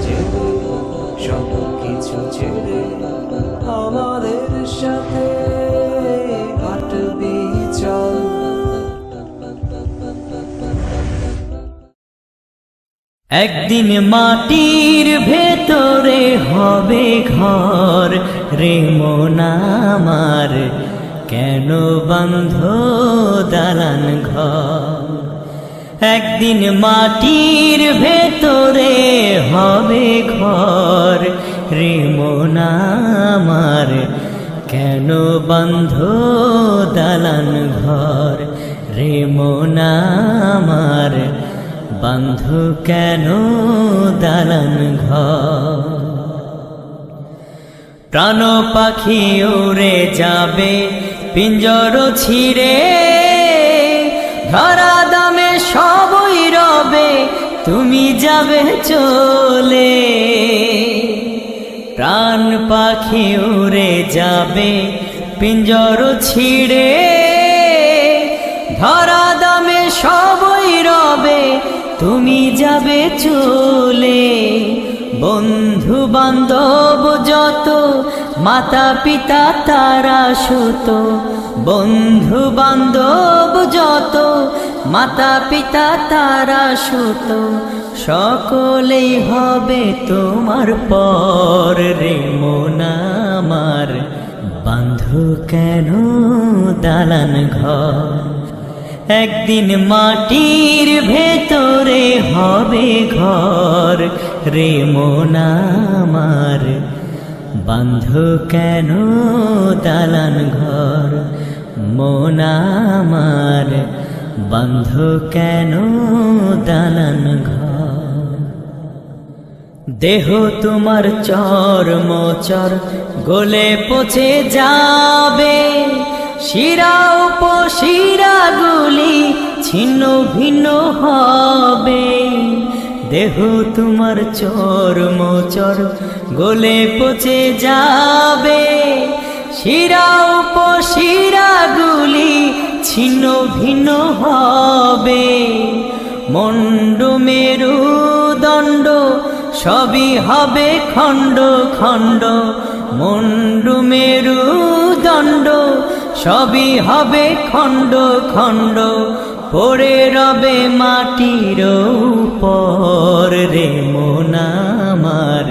যেতে সব কিছু ছেড়ে আমাদের সাথে হাঁটবি চল। একদিন মাটির ভেতরে হবে ঘর রে মন আমার, কেন বন্ধ দালান ঘর। একদিন মাটির ভেতরে হবে ঘর রে মন আমার, কেন বন্ধ দালান ঘর রে মন আমার, বন্ধু কেন দালান ঘর। প্রাণ পাখি উড়ে যাবে পিঞ্জর ছিঁড়ে, ধরা দামে সবই রবে তুমি যাবে চলে। প্রাণ পাখি উড়ে যাবে পিঞ্জর ছিঁড়ে, ধরা দামে সবই রবে তুমি যাবে চলে। বন্ধু বান্ধব যত মাতা পিতা তারা সুত, বন্ধু বান্ধব যত মাতা পিতা তারা সুত, সকলেই হবে তোমার পর রে মন আমার, বন্ধু কেন দালান ঘর। একদিন মাটির ভেতরে হবে ঘর রে মন আমার, বন্ধু কেন দালান ঘর মন আমার, বন্ধু কেন দালান ঘর। দেহ তোমার চর্ম চর গলে পচে যাবে, শিরা উপশিরা গুলি ছিন্ন ভিন্ন হবে। দেহ তোমার চর্ম চর গলে পচে যাবে, শিরা উপশিরা গুলি ছিন্ন ভিন্ন হবে। মণ্ড মেরু দণ্ড সবই হবে খণ্ড খণ্ড, মণ্ড মেরু দণ্ড সবই হবে খণ্ড খণ্ড, পড়ে রবে মাটির উপর রে মন আমার,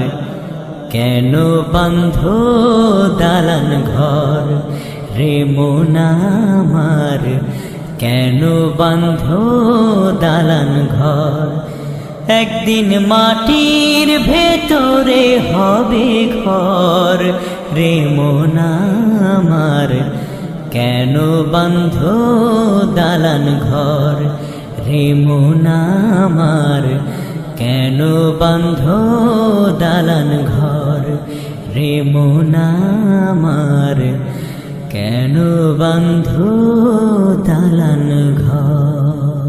কেন বন্ধ দালান ঘর রে মন আমার, কেন বন্ধ দালান ঘর। একদিন মাটির ভেতরে হবে ঘর রে মন আমার, কেন বন্ধ দালান ঘর রে মন আমার, কেন বন্ধ দালান ঘর রে মন আমার, কেন বন্ধ দালান ঘর।